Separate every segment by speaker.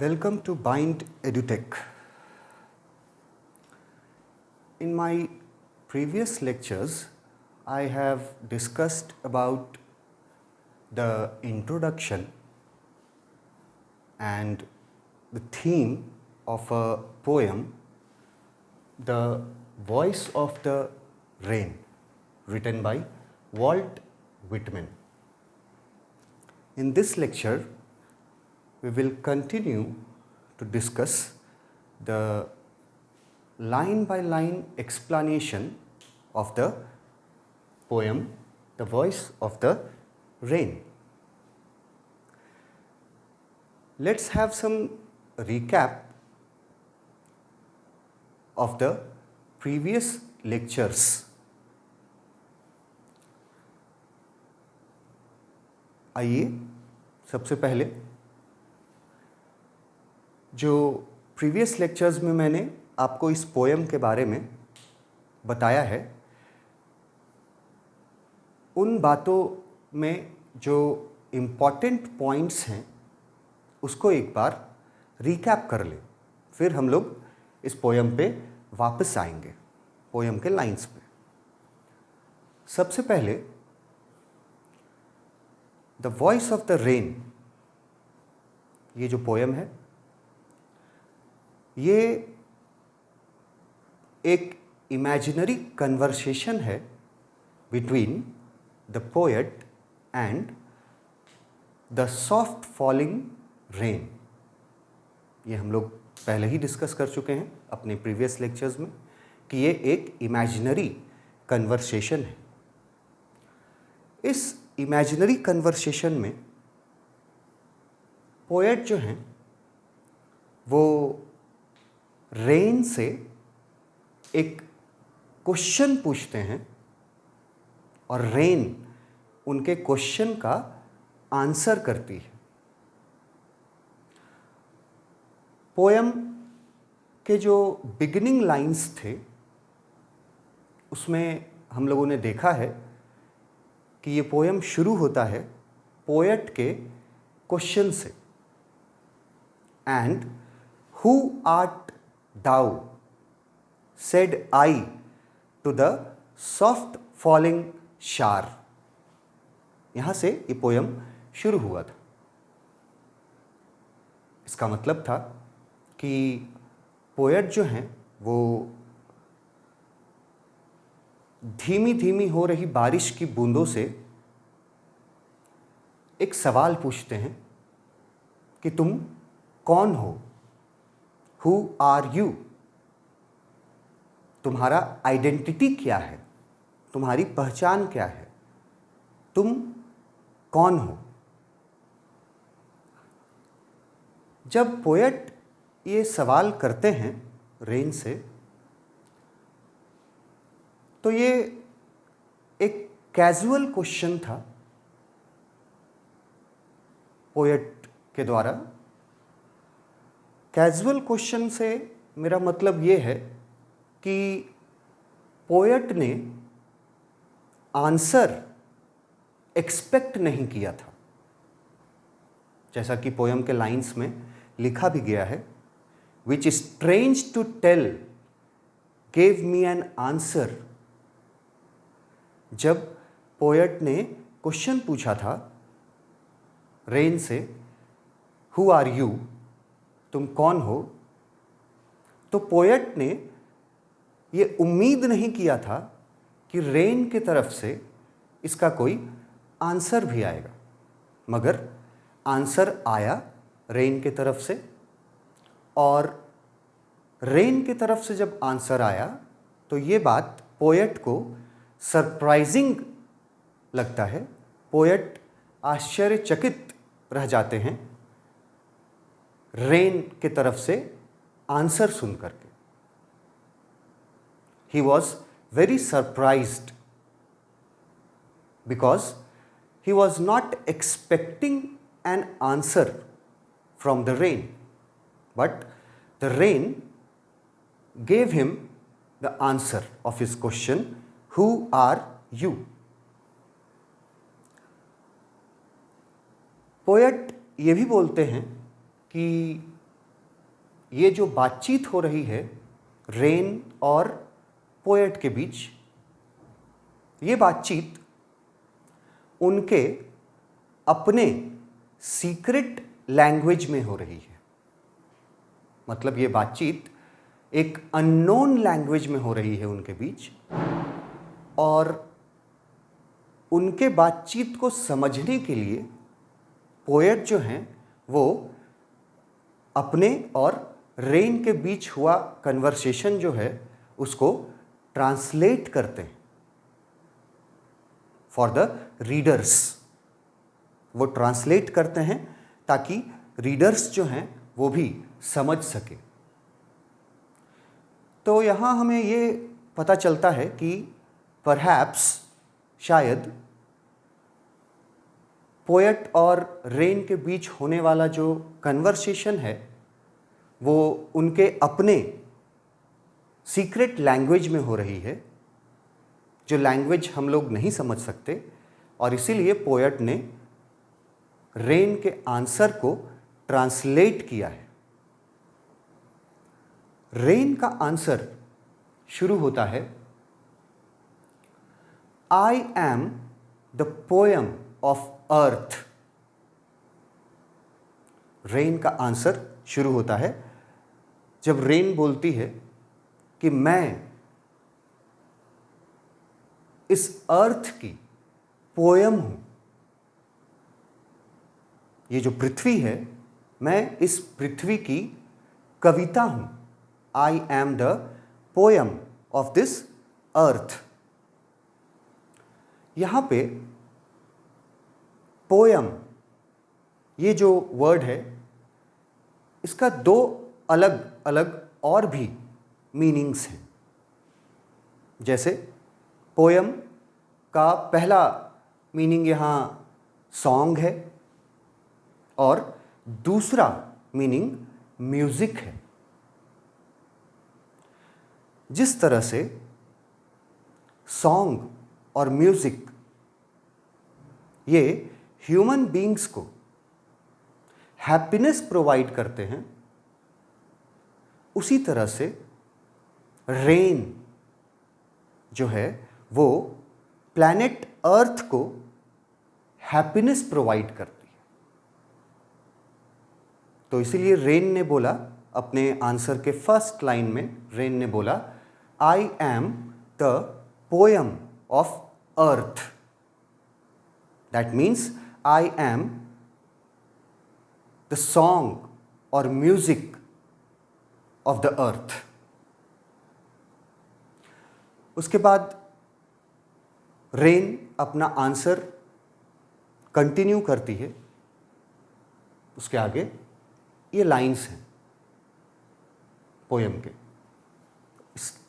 Speaker 1: Welcome to Bind EduTech. In my previous lectures, I have discussed about the introduction and the theme of a poem, The Voice of the Rain, written by Walt Whitman. In this lecture, we will continue to discuss the line-by-line explanation of the poem, The Voice of the Rain. Let's have some recap of the previous lectures. आइए सबसे पहले जो previous lectures में मैंने आपको इस poem के बारे में बताया है, उन बातों में जो इम्पॉर्टेंट पॉइंट्स हैं उसको एक बार रिकैप कर लें, फिर हम लोग इस पोएम पे वापस आएंगे, पोएम के लाइंस पे। सबसे पहले the voice of the rain, ये जो पोएम है ये एक इमेजिनरी कन्वर्सेशन है between the poet and the soft falling rain. ये हम लोग पहले ही डिस्कस कर चुके हैं अपने प्रीवियस लेक्चर्स में कि ये एक इमेजिनरी कन्वर्सेशन है। इस इमेजिनरी कन्वर्सेशन में पोएट जो हैं वो रेन से एक क्वेश्चन पूछते हैं और रेन उनके क्वेश्चन का आंसर करती है। पोएम के जो बिगिनिंग लाइंस थे उसमें हम लोगों ने देखा है कि ये पोएम शुरू होता है पोएट के क्वेश्चन से, and who art thou, said I to the soft falling shower। यहाँ से ये पोएम शुरू हुआ था। इसका मतलब था कि पोएट जो हैं वो धीमी धीमी हो रही बारिश की बूंदों से एक सवाल पूछते हैं कि तुम कौन हो, Who are you? तुम्हारा आइडेंटिटी क्या है, तुम्हारी पहचान क्या है, तुम कौन हो। जब पोएट ये सवाल करते हैं रेन से तो ये एक कैजुअल क्वेश्चन था पोएट के द्वारा। कैजुअल क्वेश्चन से मेरा मतलब ये है कि पोएट ने आंसर एक्सपेक्ट नहीं किया था। जैसा कि पोएम के लाइंस में लिखा भी गया है, which strange to tell gave me an answer. जब पोएट ने क्वेश्चन पूछा था रेन से, हु आर यू, तुम कौन हो, तो पोएट ने ये उम्मीद नहीं किया था कि रेन की तरफ से इसका कोई आंसर भी आएगा, मगर आंसर आया रेन की तरफ से। और रेन की तरफ से जब आंसर आया तो ये बात पोएट को सरप्राइजिंग लगता है। पोएट आश्चर्यचकित रह जाते हैं रेन के तरफ से आंसर सुन करके। He was very surprised because he was not expecting an answer from the rain, but the rain gave him the answer of his question, who are you? Poet ये भी बोलते हैं कि ये जो बातचीत हो रही है रेन और पोएट के बीच, ये बातचीत उनके अपने सीक्रेट लैंग्वेज में हो रही है। मतलब ये बातचीत एक अननोन लैंग्वेज में हो रही है उनके बीच, और उनके बातचीत को समझने के लिए पोएट जो हैं वो अपने और रेन के बीच हुआ कन्वर्सेशन जो है उसको ट्रांसलेट करते हैं फॉर द रीडर्स। वो ट्रांसलेट करते हैं ताकि रीडर्स जो हैं वो भी समझ सके। तो यहाँ हमें ये पता चलता है कि परहैप्स, शायद पोएट और रेन के बीच होने वाला जो कन्वर्सेशन है वो उनके अपने सीक्रेट लैंग्वेज में हो रही है, जो लैंग्वेज हम लोग नहीं समझ सकते, और इसीलिए पोएट ने रेन के आंसर को ट्रांसलेट किया है। रेन का आंसर शुरू होता है, I am the poem of earth. Rain का आंसर शुरू होता है जब रेन बोलती है कि मैं इस अर्थ की पोयम हूं। ये जो पृथ्वी है, मैं इस पृथ्वी की कविता हूं। I am the poem of this earth. यहां पे पोयम, ये जो वर्ड है, इसका दो अलग अलग और भी मीनिंग्स हैं। जैसे पोयम का पहला मीनिंग यहाँ सॉन्ग है और दूसरा मीनिंग म्यूजिक है। जिस तरह से सॉन्ग और म्यूजिक ये ह्यूमन बीइंग्स को हैप्पीनेस प्रोवाइड करते हैं, उसी तरह से रेन जो है वो प्लैनेट अर्थ को हैप्पीनेस प्रोवाइड करती है। तो इसीलिए रेन ने बोला अपने आंसर के फर्स्ट लाइन में, रेन ने बोला I am the poem of earth. That means I am the song और म्यूजिक ऑफ द अर्थ। उसके बाद रेन अपना आंसर कंटिन्यू करती है। उसके आगे ये लाइंस हैं पोयम के,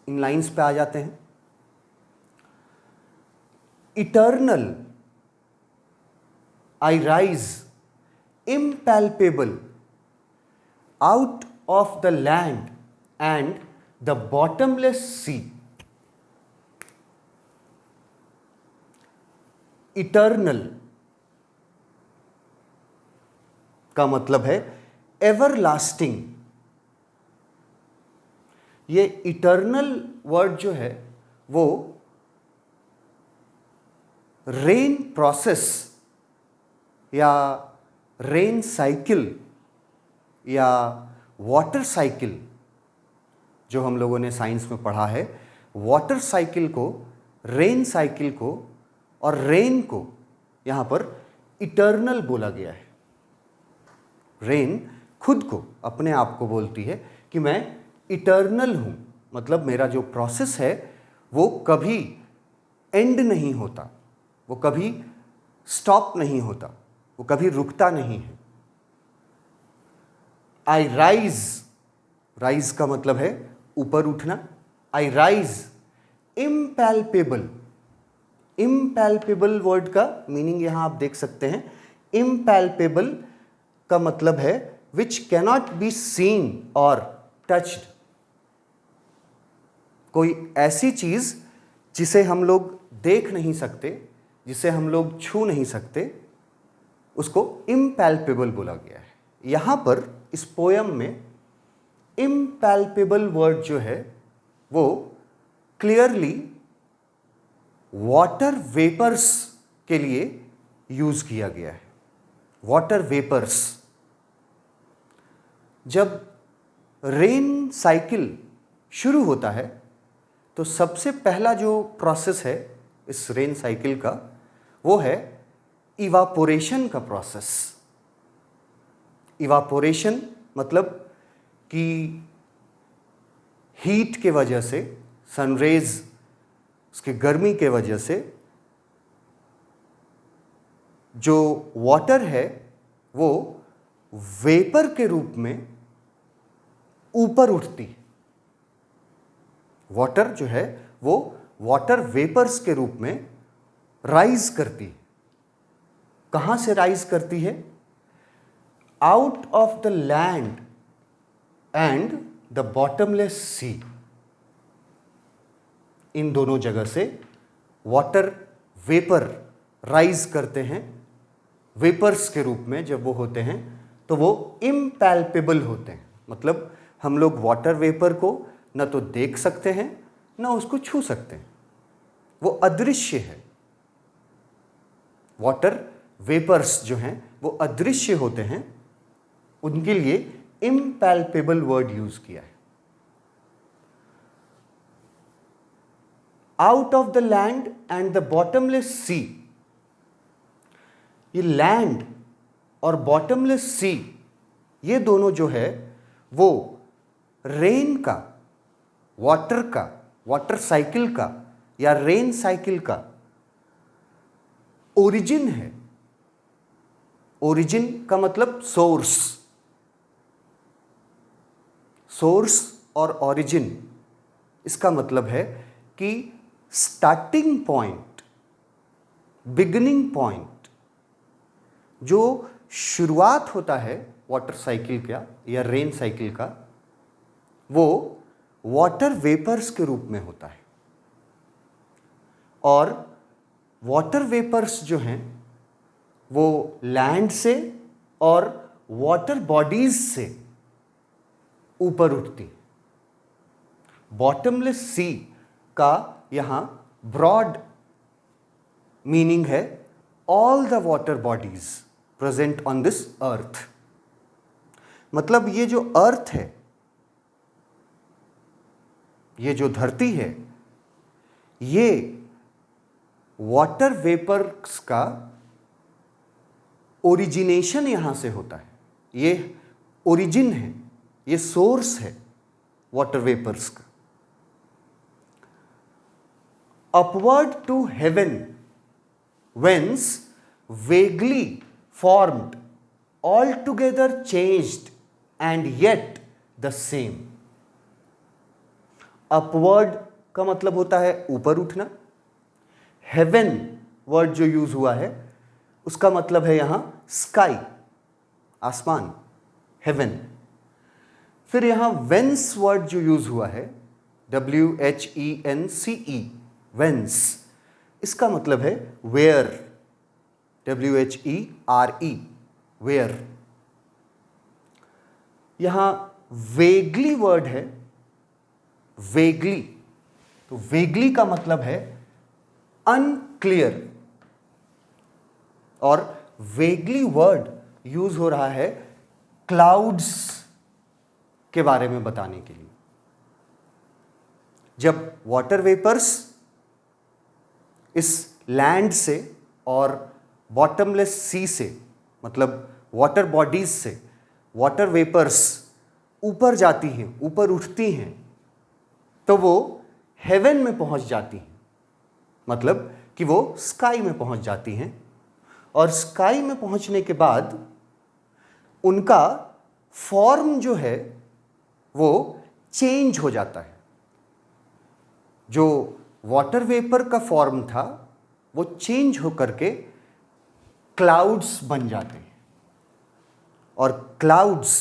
Speaker 1: इन लाइंस पे आ जाते हैं। Eternal I rise impalpable out of the land and the bottomless sea. Eternal का मतलब है everlasting। ये इटर्नल वर्ड जो है वो रेन प्रोसेस या रेन साइकिल या वाटर साइकिल जो हम लोगों ने साइंस में पढ़ा है, वाटर साइकिल को, रेन साइकिल को और रेन को यहाँ पर इटर्नल बोला गया है। रेन खुद को, अपने आप को बोलती है कि मैं इटर्नल हूँ, मतलब मेरा जो प्रोसेस है वो कभी एंड नहीं होता, वो कभी स्टॉप नहीं होता, वो कभी रुकता नहीं है। आई राइज, राइज का मतलब है ऊपर उठना। आई राइज इम्पैल्पेबल, इम्पैल्पेबल वर्ड का मीनिंग यहां आप देख सकते हैं। इम्पैल्पेबल का मतलब है विच कैनॉट बी सीन और टच्ड। कोई ऐसी चीज जिसे हम लोग देख नहीं सकते, जिसे हम लोग छू नहीं सकते, उसको इम्पैल्पेबल बोला गया है। यहाँ पर इस पोयम में इम्पैल्पेबल वर्ड जो है वो क्लियरली वाटर वेपर्स के लिए यूज किया गया है। Water vapours. जब रेन साइकिल शुरू होता है तो सबसे पहला जो प्रोसेस है इस रेन साइकिल का वो है इवापोरेशन का प्रोसेस। इवापोरेशन मतलब कि हीट के वजह से, सनरेज उसकी गर्मी के वजह से जो वाटर है वो वेपर के रूप में ऊपर उठती है। वाटर जो है वो वाटर वेपर्स के रूप में राइज करती है। कहां से राइज करती है? Out of the land and the bottomless sea. इन दोनों जगह से वाटर वेपर राइज करते हैं। वेपर्स के रूप में जब वो होते हैं तो वो इम्पैल्पेबल होते हैं। मतलब हम लोग वाटर वेपर को न तो देख सकते हैं न उसको छू सकते हैं, वो अदृश्य है। वाटर वेपर्स जो हैं वो अदृश्य होते हैं, उनके लिए इम्पैल्पेबल वर्ड यूज किया है। Out of the land and the bottomless sea. ये लैंड और बॉटमलेस सी ये दोनों जो है वो रेन का, वाटर साइकिल का या रेन साइकिल का ओरिजिन है। ओरिजिन का मतलब सोर्स। सोर्स और ओरिजिन इसका मतलब है कि स्टार्टिंग पॉइंट, बिगिनिंग पॉइंट, जो शुरुआत होता है वाटर साइकिल का या रेन साइकिल का, वो वाटर वेपर्स के रूप में होता है। और वाटर वेपर्स जो हैं वो लैंड से और वाटर बॉडीज से ऊपर उठती। बॉटमलेस सी का यहां ब्रॉड मीनिंग है all the water bodies present on this earth. मतलब ये जो अर्थ है, ये जो धरती है, ये वाटर वेपर्स का ओरिजिनेशन यहां से होता है। ये ओरिजिन है, ये सोर्स है वाटर वेपर्स का। Upward to heaven whence vaguely formed, altogether changed and yet the same। Upward का मतलब होता है ऊपर उठना। हेवन वर्ड जो यूज हुआ है उसका मतलब है यहां स्काई, आसमान, हेवन। फिर यहां वेंस वर्ड जो यूज हुआ है, WHENCE, वेंस, इसका मतलब है वेयर, WHERE, वेयर। यहां वेगली वर्ड है, वेगली। तो वेगली का मतलब है अनक्लियर, और वेगली वर्ड यूज हो रहा है क्लाउड्स के बारे में बताने के लिए। जब वाटर वेपर्स इस लैंड से और बॉटमलेस सी से, मतलब वाटर बॉडीज से वाटर वेपर्स ऊपर जाती हैं, ऊपर उठती हैं, तो वो हेवन में पहुंच जाती हैं। मतलब कि वो स्काई में पहुंच जाती हैं, और स्काई में पहुंचने के बाद उनका फॉर्म जो है वो चेंज हो जाता है। जो वाटर वेपर का फॉर्म था वो चेंज होकर के क्लाउड्स बन जाते हैं। और क्लाउड्स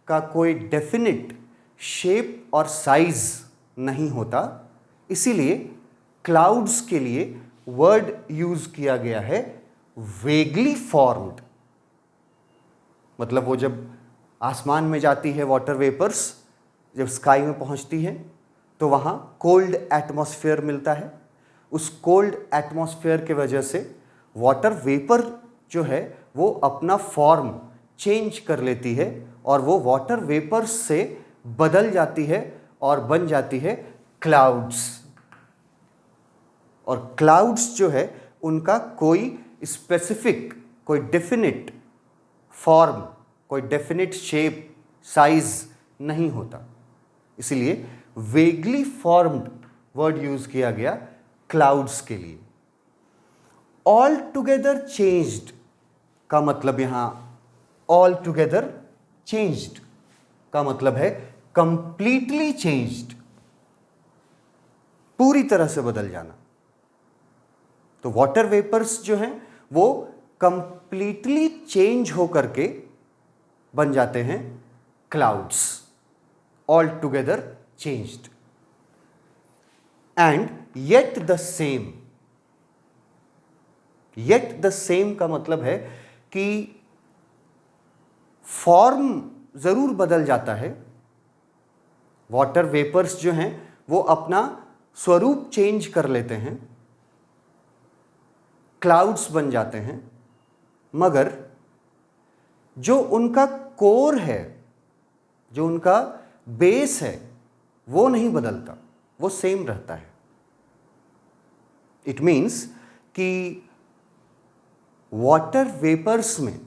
Speaker 1: का कोई डेफिनिट शेप और साइज नहीं होता, इसीलिए क्लाउड्स के लिए वर्ड यूज किया गया है वेगली फॉर्म्ड। मतलब वो जब आसमान में जाती है वाटर वेपर्स जब स्काई में पहुंचती है तो वहाँ कोल्ड एटमॉस्फेयर मिलता है। उस कोल्ड एटमॉस्फेयर के वजह से वाटर वेपर जो है वो अपना फॉर्म चेंज कर लेती है और वो वाटर वेपर से बदल जाती है और बन जाती है क्लाउड्स। और क्लाउड्स जो है उनका कोई स्पेसिफिक, कोई डेफिनिट फॉर्म, कोई डेफिनिट शेप, साइज नहीं होता, इसलिए वेगली फॉर्म्ड वर्ड यूज किया गया क्लाउड्स के लिए। ऑल टुगेदर चेंज्ड का मतलब यहां ऑल टुगेदर चेंज्ड का मतलब है कंप्लीटली चेंज्ड, पूरी तरह से बदल जाना। तो वाटर वेपर्स जो हैं वो कंप्लीटली चेंज होकर के बन जाते हैं clouds, all together changed. And yet the same, yet the same का मतलब है कि फॉर्म जरूर बदल जाता है, वाटर वेपर्स जो हैं वो अपना स्वरूप चेंज कर लेते हैं, क्लाउड्स बन जाते हैं, मगर जो उनका कोर है, जो उनका बेस है वो नहीं बदलता, वो सेम रहता है। इट मीन्स कि वाटर वेपर्स में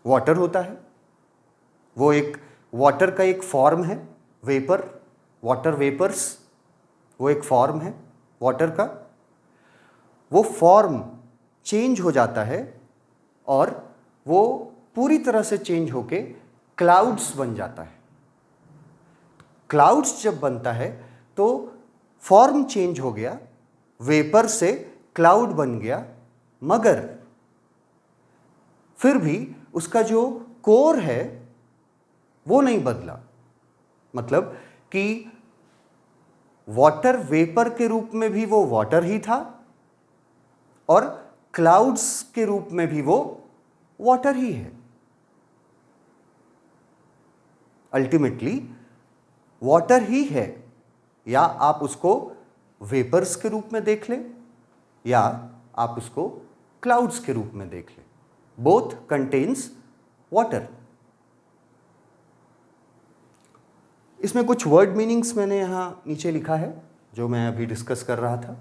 Speaker 1: वाटर होता है, वो एक वाटर का एक फॉर्म है, वेपर, वाटर वेपर्स वो एक फॉर्म है वाटर का। वो फॉर्म चेंज हो जाता है और वो पूरी तरह से चेंज होके क्लाउड्स बन जाता है। क्लाउड्स जब बनता है तो फॉर्म चेंज हो गया, वेपर से क्लाउड बन गया, मगर फिर भी उसका जो कोर है वो नहीं बदला। मतलब कि वाटर वेपर के रूप में भी वो वाटर ही था और क्लाउड्स के रूप में भी वो वाटर ही है। अल्टीमेटली वाटर ही है, या आप उसको वेपर्स के रूप में देख लें या आप उसको क्लाउड्स के रूप में देख लें, बोथ कंटेन्स वाटर। इसमें कुछ वर्ड मीनिंग्स मैंने यहां नीचे लिखा है जो मैं अभी डिस्कस कर रहा था,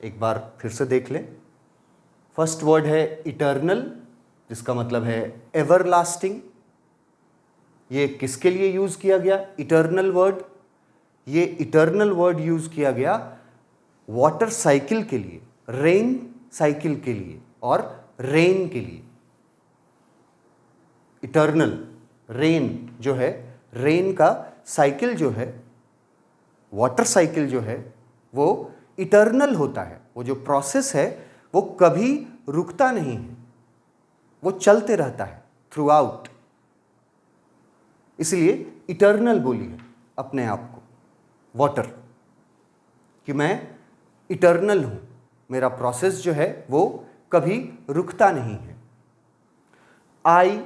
Speaker 1: एक बार फिर से देख लें। फर्स्ट वर्ड है इटर्नल, जिसका मतलब है एवरलास्टिंग। ये किसके लिए यूज किया गया इटर्नल वर्ड? ये इटर्नल वर्ड यूज किया गया वाटर साइकिल के लिए, रेन साइकिल के लिए और रेन के लिए। इटर्नल, रेन जो है, रेन का साइकिल जो है, वाटर साइकिल जो है वो इटर्नल होता है। वो जो प्रोसेस है वो कभी रुकता नहीं है, वो चलते रहता है थ्रू आउट। इसलिए इटर्नल बोलिए अपने आप को, वाटर, कि मैं इटर्नल हूं, मेरा प्रोसेस जो है वो कभी रुकता नहीं है। आई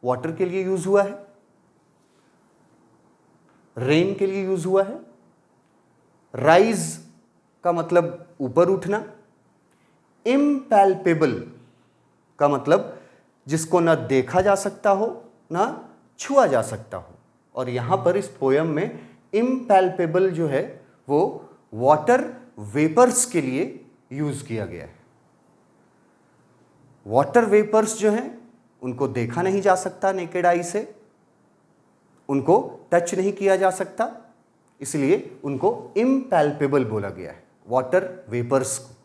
Speaker 1: वाटर के लिए यूज हुआ है, रेन के लिए यूज हुआ है। राइज का मतलब ऊपर उठना। इम्पैल्पेबल का मतलब जिसको ना देखा जा सकता हो ना छुआ जा सकता हो। और यहां पर इस पोयम में इम्पैल्पेबल जो है वो वाटर वेपर्स के लिए यूज किया गया है। वाटर वेपर्स जो हैं उनको देखा नहीं जा सकता नेकेड आई से, उनको टच नहीं किया जा सकता, इसलिए उनको इम्पैल्पेबल बोला गया है, वाटर वेपर्स को।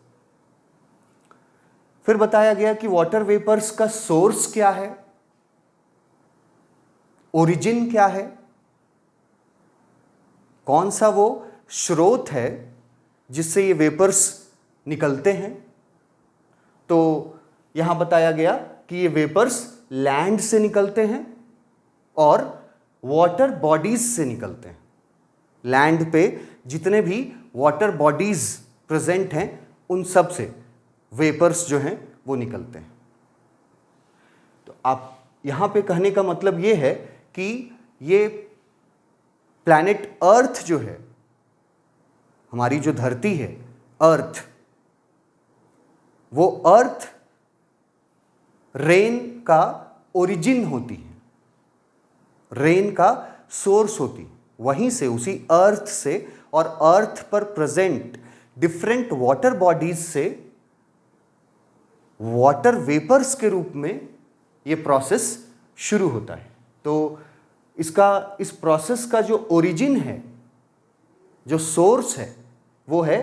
Speaker 1: फिर बताया गया कि वाटर वेपर्स का सोर्स क्या है, ओरिजिन क्या है, कौन सा वो स्रोत है जिससे ये वेपर्स निकलते हैं। तो यहां बताया गया कि ये वेपर्स लैंड से निकलते हैं और वाटर बॉडीज से निकलते हैं। लैंड पे जितने भी वाटर बॉडीज प्रेजेंट हैं उन सब से वेपर्स जो हैं वो निकलते हैं। तो आप यहां पे कहने का मतलब ये है कि ये प्लैनेट अर्थ जो है, हमारी जो धरती है अर्थ, वो अर्थ रेन का ओरिजिन होती है, रेन का सोर्स होती है। वहीं से, उसी अर्थ से और अर्थ पर प्रेजेंट डिफरेंट वाटर बॉडीज से वाटर वेपर्स के रूप में ये प्रोसेस शुरू होता है। तो इस प्रोसेस का जो ओरिजिन है, जो सोर्स है, वो है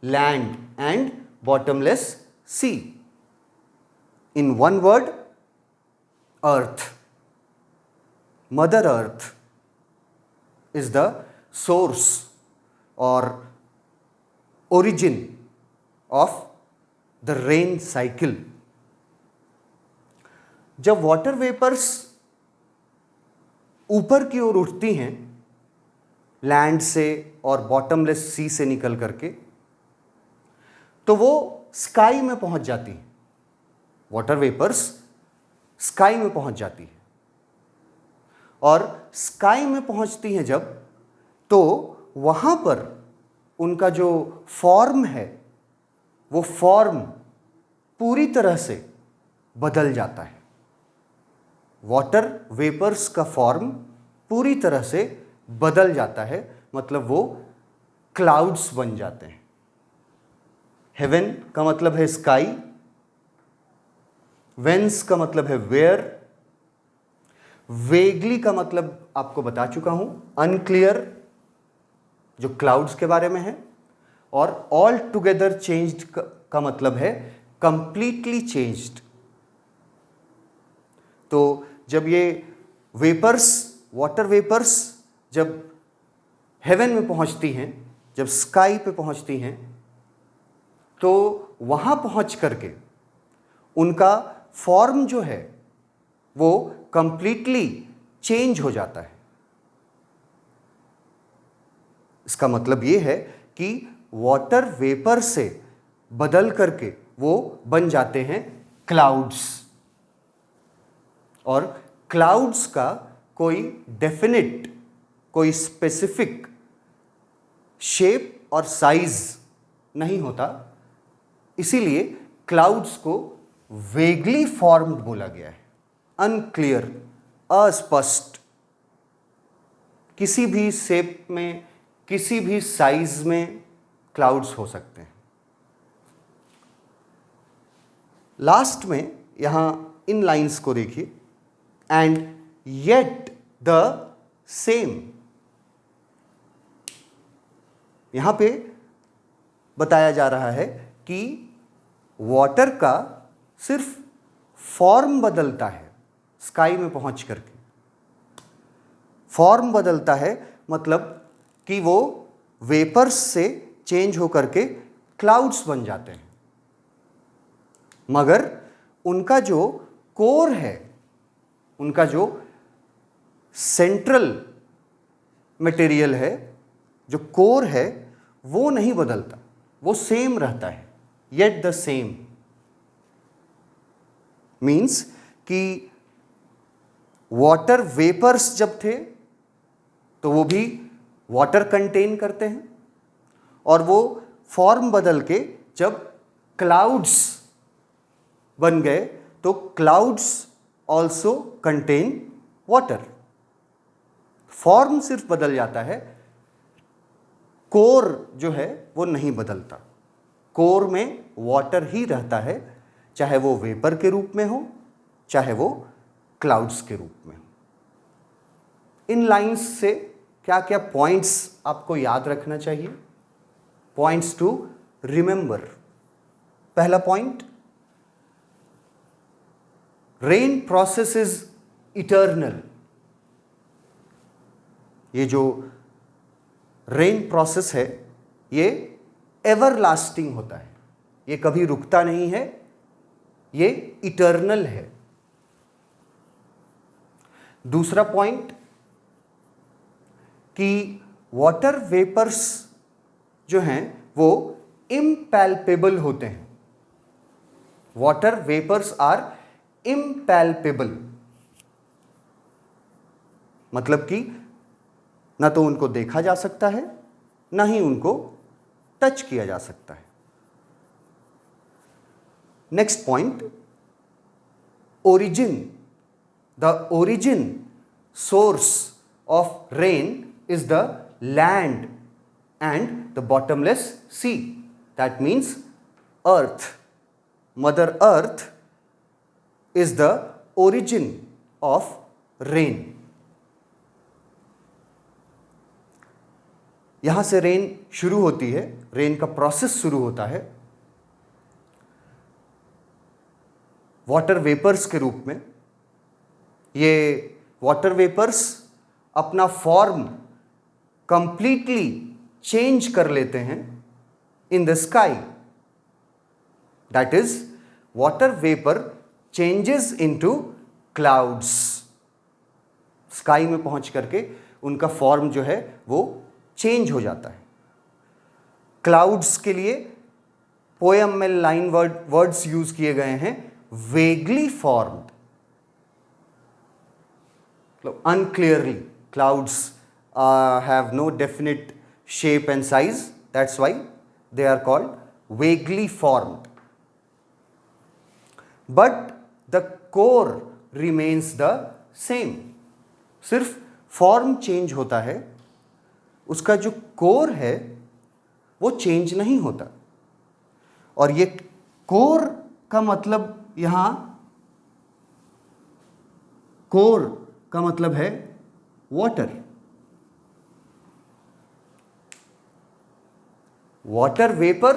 Speaker 1: land and bottomless sea. In one word, earth, mother earth is the source और origin of the rain cycle. जब वाटर वेपर्स ऊपर की ओर उठती हैं लैंड से और बॉटमलेस सी से निकल करके, तो वो स्काई में पहुंच जाती है। वाटर वेपर्स स्काई में पहुंच जाती है, और स्काई में पहुंचती हैं जब, तो वहां पर उनका जो फॉर्म है, वो फॉर्म पूरी तरह से बदल जाता है। वाटर वेपर्स का फॉर्म पूरी तरह से बदल जाता है, मतलब वो क्लाउड्स बन जाते हैं। हेवन का मतलब है स्काई, वेंस का मतलब है वेयर, वेगली का मतलब आपको बता चुका हूं, अनक्लियर, जो क्लाउड्स के बारे में है, और ऑल टुगेदर चेंज्ड का मतलब है कंप्लीटली चेंज्ड। तो जब ये वेपर्स, वाटर वेपर्स जब हेवन में पहुंचती हैं, जब स्काई पे पहुंचती हैं, तो वहां पहुंच करके उनका फॉर्म जो है वो कंप्लीटली चेंज हो जाता है। इसका मतलब ये है कि वाटर वेपर से बदल करके वो बन जाते हैं क्लाउड्स, और क्लाउड्स का कोई डेफिनिट, कोई स्पेसिफिक शेप और साइज नहीं होता, इसीलिए क्लाउड्स को वेगली फॉर्म्ड बोला गया है। अनक्लियर, अस्पष्ट, किसी भी शेप में, किसी भी साइज में क्लाउड्स हो सकते हैं। लास्ट में यहां इन लाइंस को देखिए, एंड येट द सेम। यहां पे बताया जा रहा है कि वाटर का सिर्फ फॉर्म बदलता है स्काई में पहुंच करके। फॉर्म बदलता है मतलब कि वो वेपर्स से चेंज होकर के क्लाउड्स बन जाते हैं, मगर उनका जो कोर है, उनका जो सेंट्रल मटेरियल है, जो कोर है, वो नहीं बदलता, वो सेम रहता है। येट द सेम मीन्स कि वाटर वेपर्स जब थे तो वो भी वाटर कंटेन करते हैं, और वो फॉर्म बदल के जब क्लाउड्स बन गए तो clouds also contain water. Form सिर्फ बदल जाता है, कोर जो है वो नहीं बदलता। कोर में वाटर ही रहता है, चाहे वो वेपर के रूप में हो, चाहे वो क्लाउड्स के रूप में हो। इन लाइंस से क्या क्या पॉइंट्स आपको याद रखना चाहिए? Points to remember. पहला point, rain process is eternal. ये जो रेन प्रोसेस है ये एवरलास्टिंग होता है, ये कभी रुकता नहीं है, ये इटर्नल है। दूसरा पॉइंट कि वाटर वेपर्स जो हैं वो इम्पैल्पेबल होते हैं। वाटर वेपर्स आर इम्पैल्पेबल, मतलब कि ना तो उनको देखा जा सकता है, ना ही उनको टच किया जा सकता है। Next point, origin. The origin source of rain is the land and the bottomless sea. That means earth. Mother Earth is the origin of rain. यहां से रेन शुरू होती है, रेन का प्रोसेस शुरू होता है वाटर वेपर्स के रूप में। ये वाटर वेपर्स अपना फॉर्म कंप्लीटली चेंज कर लेते हैं in the sky. That is water vapour changes into clouds. Sky में पहुंच करके उनका फॉर्म जो है वो चेंज हो जाता है। क्लाउड्स के लिए पोएम में लाइन वर्ड्स यूज किए गए हैं, वेगली फॉर्म्ड, मतलब unclearly. Clouds have no definite shape and size, that's why they are called vaguely formed. But the core remains the same. सिर्फ फॉर्म चेंज होता है, उसका जो कोर है वो चेंज नहीं होता। और ये कोर का मतलब, यहां कोर का मतलब है water. Water vapor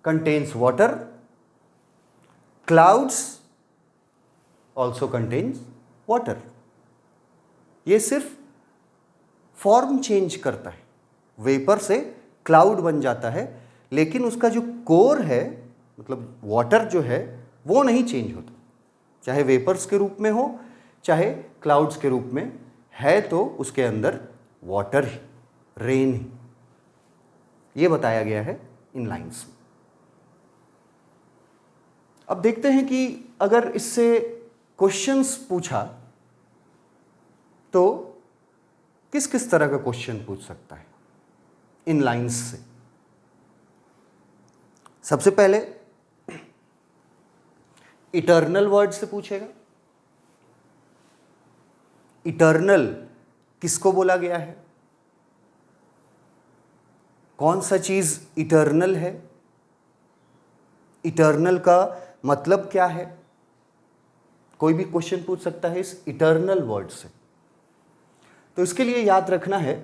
Speaker 1: contains water. Clouds also contains water. ये सिर्फ फॉर्म चेंज करता है, वेपर से क्लाउड बन जाता है, लेकिन उसका जो कोर है, मतलब वाटर जो है, वो नहीं चेंज होता। चाहे वेपर्स के रूप में हो, चाहे क्लाउड्स के रूप में है, तो उसके अंदर वाटर ही, रेन ही। ये बताया गया है इन लाइंस में। अब देखते हैं कि अगर इससे क्वेश्चंस पूछा तो किस किस तरह का क्वेश्चन पूछ सकता है इन लाइंस से। सबसे पहले इटर्नल वर्ड से पूछेगा। इटर्नल किसको बोला गया है? कौन सा चीज इटर्नल है? इटर्नल का मतलब क्या है? कोई भी क्वेश्चन पूछ सकता है इस इटर्नल वर्ड से। तो इसके लिए याद रखना है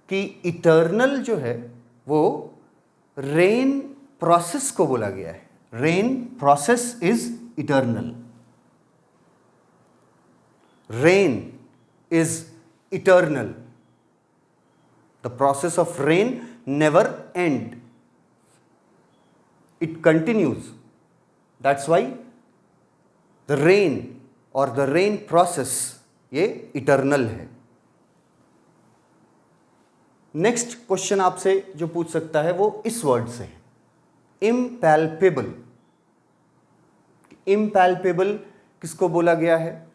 Speaker 1: कि इटर्नल जो है वो रेन प्रोसेस को बोला गया है। Rain process is eternal. Rain is eternal. The process of rain never and, it continues. That's why the rain और द रेन प्रोसेस ये इटर्नल है। नेक्स्ट क्वेश्चन आपसे जो पूछ सकता है वो इस वर्ड से है, इम्पैल्पेबल। इम्पैल्पेबल किसको बोला गया है?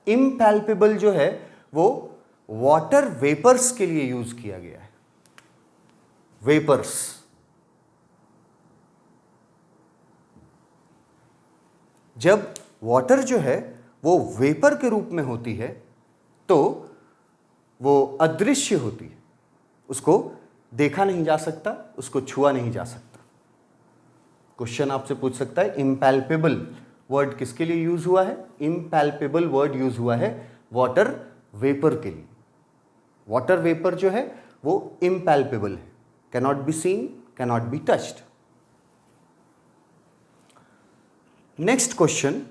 Speaker 1: इम्पैल्पेबल जो है वो वाटर वेपर्स के लिए यूज किया गया है। वेपर्स, जब वाटर जो है वो वेपर के रूप में होती है तो वो अदृश्य होती है, उसको देखा नहीं जा सकता, उसको छुआ नहीं जा सकता। क्वेश्चन आपसे पूछ सकता है इम्पैल्पेबल वर्ड किसके लिए यूज हुआ है? इम्पैल्पेबल वर्ड यूज हुआ है वाटर वेपर के लिए। वाटर वेपर जो है वो इम्पैल्पेबल है, cannot be seen, cannot be touched. Next question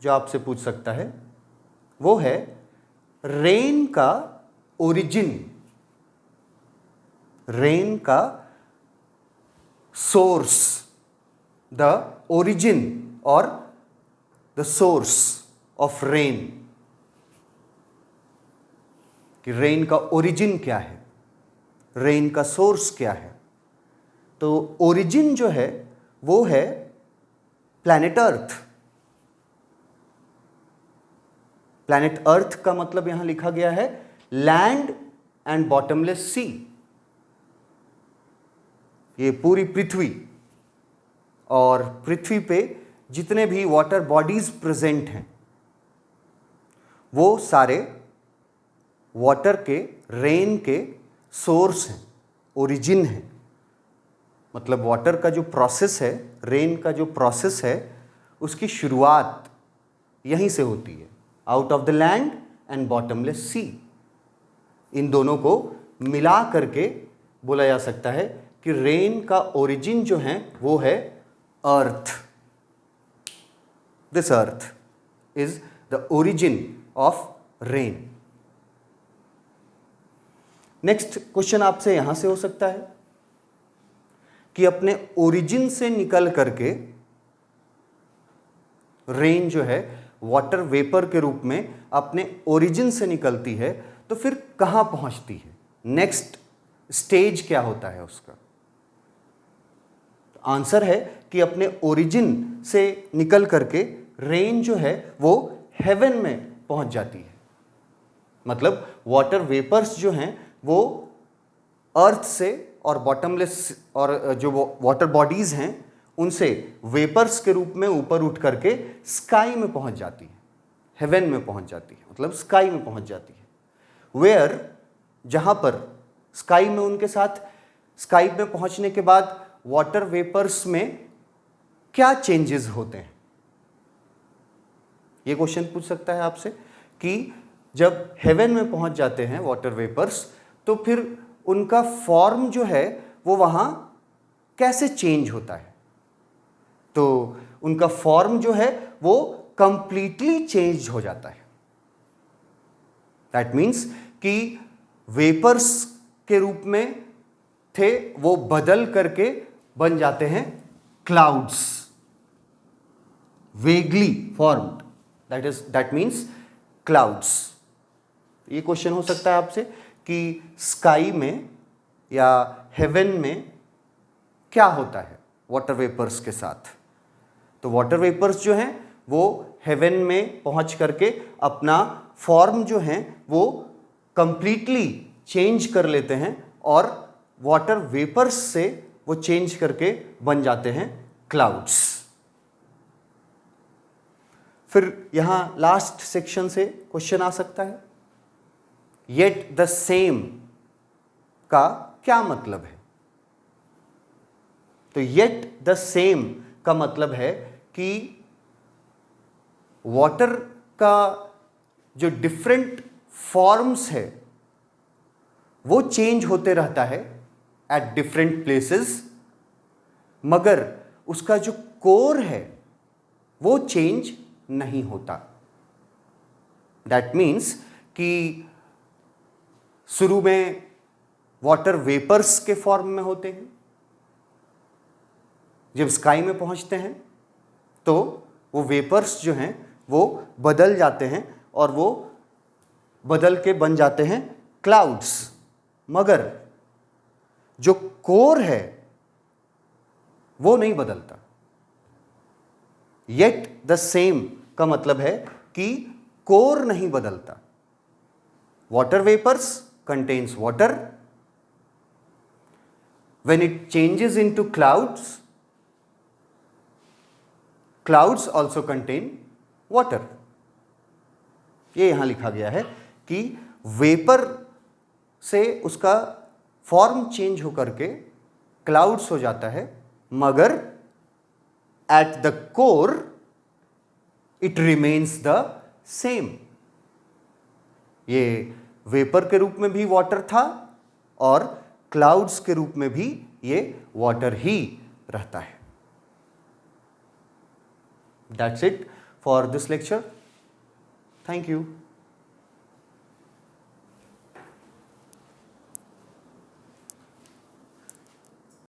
Speaker 1: जो आपसे पूछ सकता है वो है रेन का ओरिजिन, रेन का सोर्स, द ओरिजिन और द सोर्स ऑफ रेन। कि रेन का ओरिजिन क्या है, रेन का सोर्स क्या है? तो ओरिजिन जो है वो है प्लैनेट अर्थ। प्लैनेट अर्थ का मतलब यहां लिखा गया है लैंड एंड बॉटमलेस सी। ये पूरी पृथ्वी और पृथ्वी पे जितने भी वाटर बॉडीज प्रेजेंट हैं वो सारे वाटर के, रेन के सोर्स हैं, ओरिजिन है। मतलब वाटर का जो प्रोसेस है, रेन का जो प्रोसेस है, उसकी शुरुआत यहीं से होती है, out of the land and bottomless sea. इन दोनों को मिला करके बोला जा सकता है कि रेन का ओरिजिन जो है वो है earth. This earth is the origin of rain. Next question आपसे यहां से हो सकता है कि अपने ओरिजिन से निकल करके रेन जो है वाटर वेपर के रूप में अपने ओरिजिन से निकलती है, तो फिर कहां पहुंचती है, नेक्स्ट स्टेज क्या होता है उसका? आंसर है कि अपने ओरिजिन से निकल करके रेन जो है वो हेवन में पहुंच जाती है। मतलब वाटर वेपर्स जो हैं वो अर्थ से और बॉटमलेस और जो वाटर बॉडीज हैं उनसे वेपर्स के रूप में ऊपर उठ करके स्काई में पहुंच जाती है, हेवन में पहुंच जाती है, मतलब स्काई में पहुंच जाती है। वेयर, जहां पर स्काई में उनके साथ, स्काई में पहुंचने के बाद वाटर वेपर्स में क्या चेंजेस होते हैं? ये क्वेश्चन पूछ सकता है आपसे कि जब हेवन में पहुंच जाते हैं वाटर वेपर्स, तो फिर उनका फॉर्म जो है वो वहां कैसे चेंज होता है? तो उनका फॉर्म जो है वो कंप्लीटली चेंज हो जाता है। दैट मीन्स कि वेपर्स के रूप में थे वो बदल करके बन जाते हैं clouds, vaguely formed, that means clouds. ये क्वेश्चन हो सकता है आपसे कि स्काई में या हेवन में क्या होता है वाटर वेपर्स के साथ? तो वाटर वेपर्स जो हैं वो हेवन में पहुंच करके अपना फॉर्म जो है वो कंप्लीटली चेंज कर लेते हैं और वाटर वेपर्स से वो चेंज करके बन जाते हैं क्लाउड्स। फिर यहां लास्ट सेक्शन से क्वेश्चन आ सकता है, येट द सेम का क्या मतलब है? तो येट द सेम का मतलब है कि वाटर का जो डिफरेंट फॉर्म्स है वो चेंज होते रहता है एट डिफरेंट प्लेसेस, मगर उसका जो कोर है वो चेंज नहीं होता। दैट मीन्स कि शुरू में वाटर वेपर्स के फॉर्म में होते हैं, जब स्काई में पहुंचते हैं तो वो वेपर्स जो हैं वो बदल जाते हैं और वो बदल के बन जाते हैं क्लाउड्स, मगर जो कोर है वो नहीं बदलता। येट द सेम का मतलब है कि कोर नहीं बदलता। Water vapours contains water. When it changes into clouds, clouds also contain water. ये यहां लिखा गया है कि वेपर से उसका फॉर्म चेंज होकर के क्लाउड्स हो जाता है, मगर at the core it remains the same. ये वेपर के रूप में भी वाटर था और क्लाउड्स के रूप में भी ये वाटर ही रहता है। That's it for this lecture. Thank you.